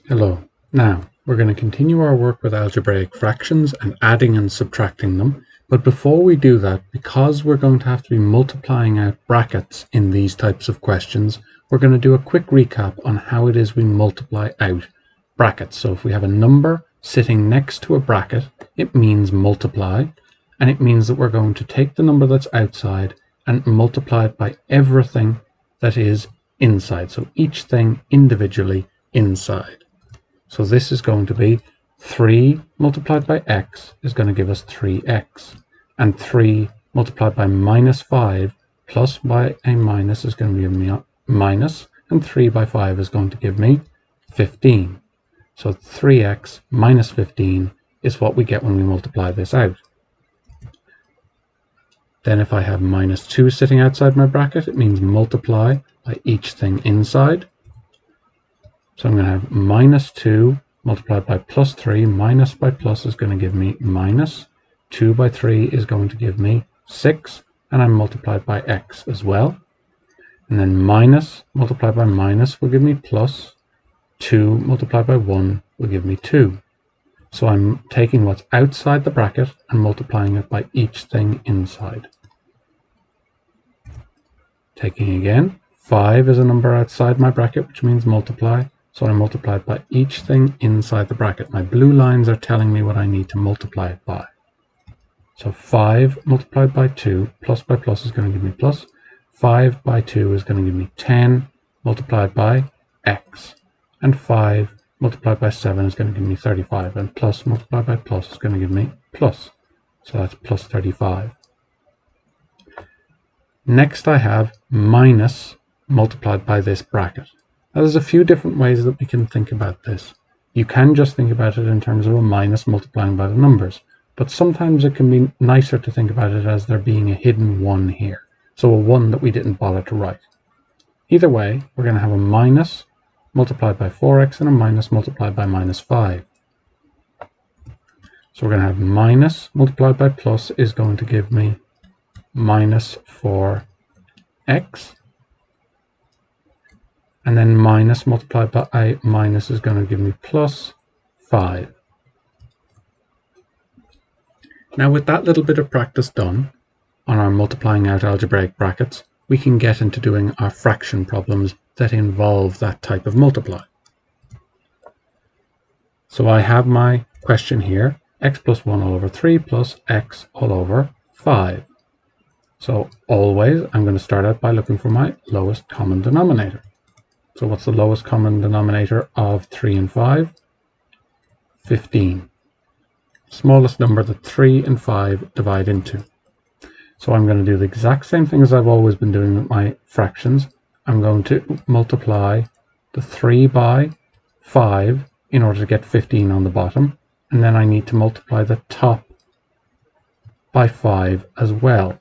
Hello. Now, we're going to continue our work with algebraic fractions and adding and subtracting them. But before we do that, because we're going to have to be multiplying out brackets in these types of questions, we're going to do a quick recap on how it is we multiply out brackets. So if we have a number sitting next to a bracket, it means multiply, and it means that we're going to take the number that's outside and multiply it by everything that is inside. So each thing individually inside. So this is going to be 3 multiplied by x is going to give us 3x, and 3 multiplied by minus 5 plus by a minus is going to give me a minus, and 3 by 5 is going to give me 15. So 3x minus 15 is what we get when we multiply this out. Then if I have minus 2 sitting outside my bracket, it means multiply by each thing inside. So I'm going to have minus 2 multiplied by plus 3. Minus by plus is going to give me minus. 2 by 3 is going to give me 6. And I'm multiplied by x as well. And then minus multiplied by minus will give me plus. 2 multiplied by 1 will give me 2. So I'm taking what's outside the bracket and multiplying it by each thing inside. Taking again, 5 is a number outside my bracket, which means multiply. So I multiplied by each thing inside the bracket. My blue lines are telling me what I need to multiply it by. So 5 multiplied by 2, plus by plus is going to give me plus. 5 by 2 is going to give me 10 multiplied by x. And 5 multiplied by 7 is going to give me 35. And plus multiplied by plus is going to give me plus. So that's plus 35. Next I have minus multiplied by this bracket. Now there's a few different ways that we can think about this. You can just think about it in terms of a minus multiplying by the numbers, but sometimes it can be nicer to think about it as there being a hidden 1 here. So a 1 that we didn't bother to write. Either way, we're going to have a minus multiplied by 4x and a minus multiplied by minus 5. So we're going to have minus multiplied by plus is going to give me minus 4x. And then minus multiplied by a minus is going to give me plus 5. Now with that little bit of practice done on our multiplying out algebraic brackets, we can get into doing our fraction problems that involve that type of multiply. So I have my question here, x plus 1 all over 3 plus x all over 5. So always I'm going to start out by looking for my lowest common denominator. So what's the lowest common denominator of 3 and 5? 15. Smallest number that 3 and 5 divide into. So I'm going to do the exact same thing as I've always been doing with my fractions. I'm going to multiply the 3 by 5 in order to get 15 on the bottom. And then I need to multiply the top by 5 as well,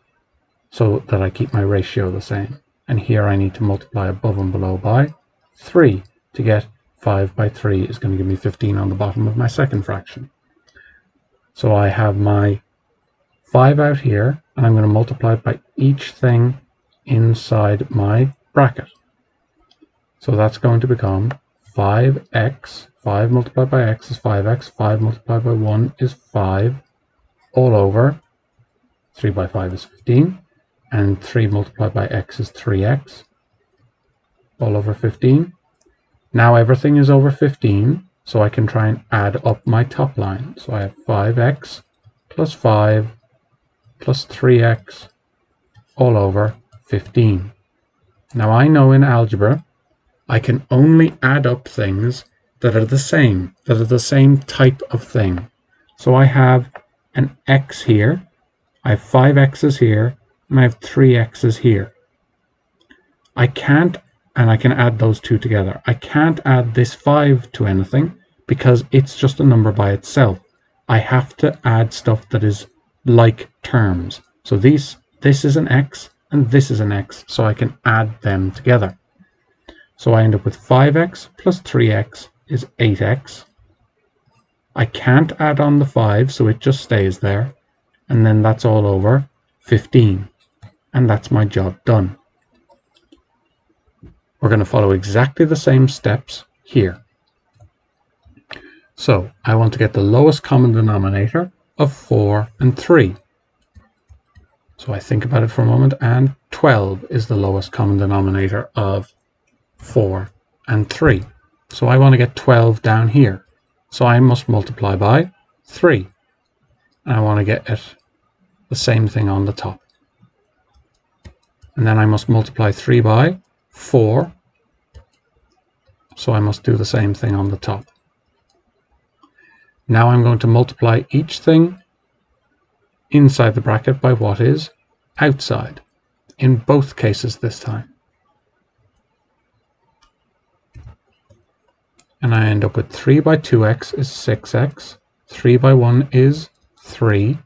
so that I keep my ratio the same. And here I need to multiply above and below by 3 to get 5 by 3 is going to give me 15 on the bottom of my second fraction. So I have my 5 out here, and I'm going to multiply it by each thing inside my bracket. So that's going to become 5x. 5 multiplied by x is 5x. 5 multiplied by 1 is 5 all over 3 by 5 is 15. And 3 multiplied by x is 3x all over 15. Now everything is over 15, so I can try and add up my top line. So I have 5x plus 5 plus 3x all over 15. Now I know in algebra I can only add up things that are the same type of thing. So I have an x here, I have 5 x's here, and I have 3 x's here. I can't, and I can add those two together. I can't add this 5 to anything because it's just a number by itself. I have to add stuff that is like terms. So this is an x and this is an x, so I can add them together. So I end up with 5x plus 3x is 8x. I can't add on the 5, so it just stays there. And then that's all over 15. And that's my job done. We're going to follow exactly the same steps here. So I want to get the lowest common denominator of 4 and 3. So I think about it for a moment, and 12 is the lowest common denominator of 4 and 3. So I want to get 12 down here. So I must multiply by 3. And I want to get it the same thing on the top. And then I must multiply 3 by 4. So I must do the same thing on the top. Now I'm going to multiply each thing inside the bracket by what is outside, in both cases this time. And I end up with 3 by 2x is 6x, 3 by 1 is 3,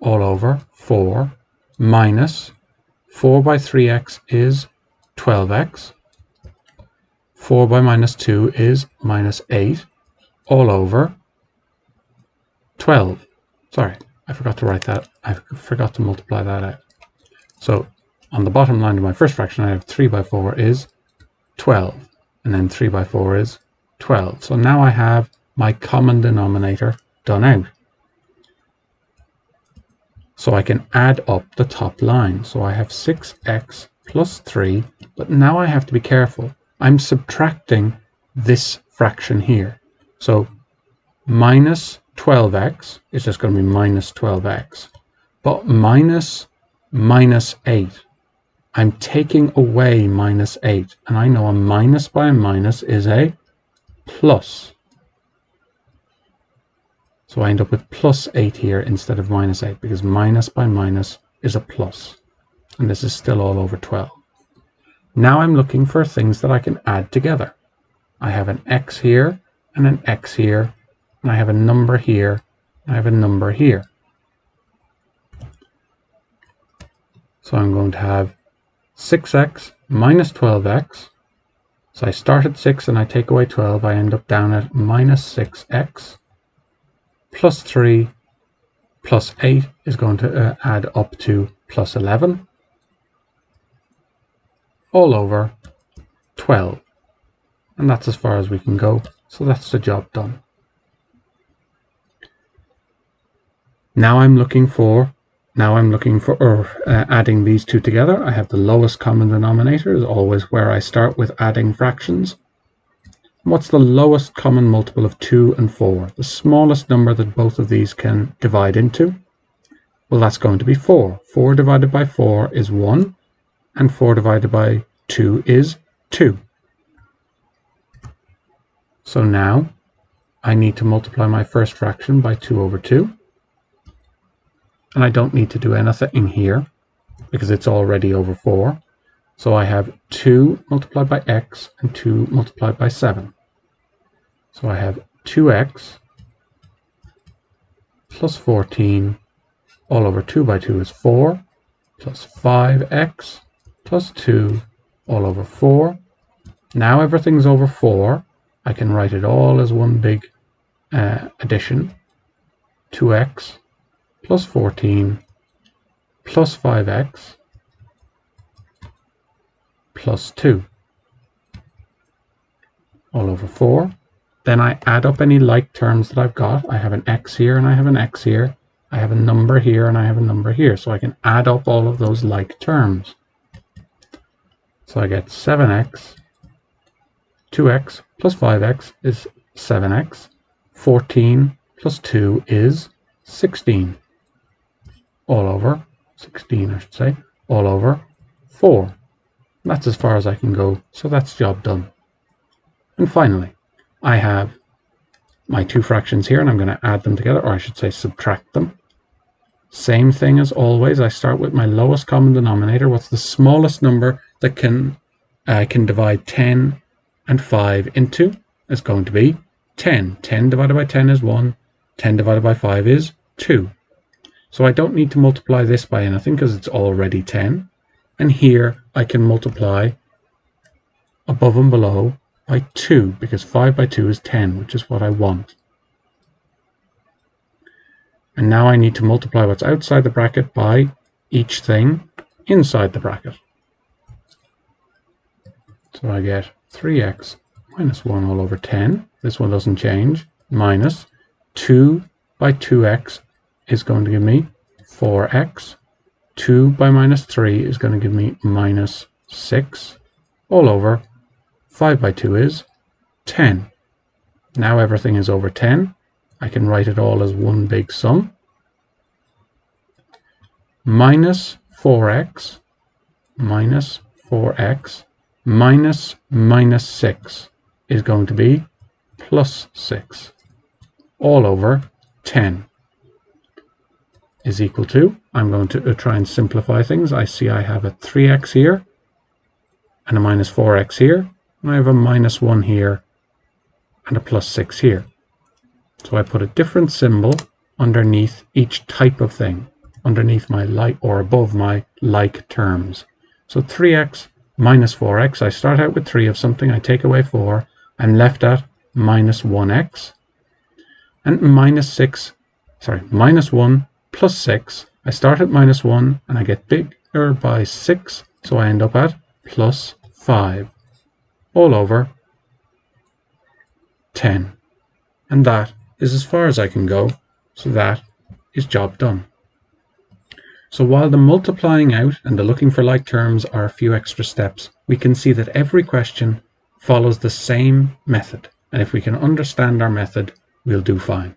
all over 4, minus 4 by 3x is 12x, 4 by minus 2 is minus 8, all over 12. Sorry, I forgot to write that. I forgot to multiply that out. So on the bottom line of my first fraction, I have 3 by 4 is 12, and then 3 by 4 is 12. So now I have my common denominator done out. So I can add up the top line. So I have 6x plus 3, but now I have to be careful. I'm subtracting this fraction here. So minus 12x is just going to be minus 12x. But minus 8, I'm taking away minus 8. And I know a minus by a minus is a plus. So I end up with plus 8 here instead of minus 8, because minus by minus is a plus. And this is still all over 12. Now I'm looking for things that I can add together. I have an x here and an x here, and I have a number here, and I have a number here. So I'm going to have 6x minus 12x. So I start at 6 and I take away 12. I end up down at minus 6x. Plus 3 plus 8 is going to add up to plus 11, all over 12. And that's as far as we can go. So that's the job done. Now I'm looking for adding these two together. I have the lowest common denominator is always where I start with adding fractions. What's the lowest common multiple of 2 and 4? The smallest number that both of these can divide into? Well, that's going to be 4. 4 divided by 4 is 1, and 4 divided by 2 is 2. So now I need to multiply my first fraction by 2 over 2. And I don't need to do anything in here because it's already over 4. So I have 2 multiplied by x and 2 multiplied by 7. So I have 2x plus 14 all over 2 by 2 is 4, plus 5x plus 2 all over 4. Now everything's over 4. I can write it all as one big addition. 2x plus 14 plus 5x plus 2 all over 4. Then I add up any like terms that I've got. I have an x here and I have an x here. I have a number here and I have a number here. So I can add up all of those like terms. So I get 7x, 2x plus 5x is 7x. 14 plus 2 is 16. All over, 16 I should say, all over 4. That's as far as I can go. So that's job done. And finally, I have my two fractions here and I'm going to add them together, or I should say subtract them. Same thing as always. I start with my lowest common denominator. What's the smallest number that I can divide 10 and 5 into? It's going to be 10. 10 divided by 10 is 1. 10 divided by 5 is 2. So I don't need to multiply this by anything because it's already 10. And here I can multiply above and below by 2, because 5 by 2 is 10, which is what I want. And now I need to multiply what's outside the bracket by each thing inside the bracket. So I get 3x minus 1 all over 10. This one doesn't change. minus 2 by 2x is going to give me 4x. 2 by minus 3 is going to give me minus 6 all over 5 by 2 is 10. Now everything is over 10. I can write it all as one big sum. Minus 4x minus minus 6 is going to be plus 6 all over 10 is equal to, I'm going to try and simplify things. I see I have a 3x here and a minus 4x here, and I have a minus 1 here and a plus 6 here. So I put a different symbol underneath each type of thing, underneath my like or above my like terms. So 3x minus 4x, I start out with 3 of something, I take away 4, I'm left at minus 1x, and minus 1 plus 6, I start at minus 1 and I get bigger by 6, so I end up at plus 5 all over 10. And that is as far as I can go, so that is job done. So while the multiplying out and the looking for like terms are a few extra steps, we can see that every question follows the same method. And if we can understand our method, we'll do fine.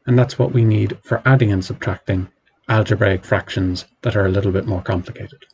And that's what we need for adding and subtracting algebraic fractions that are a little bit more complicated.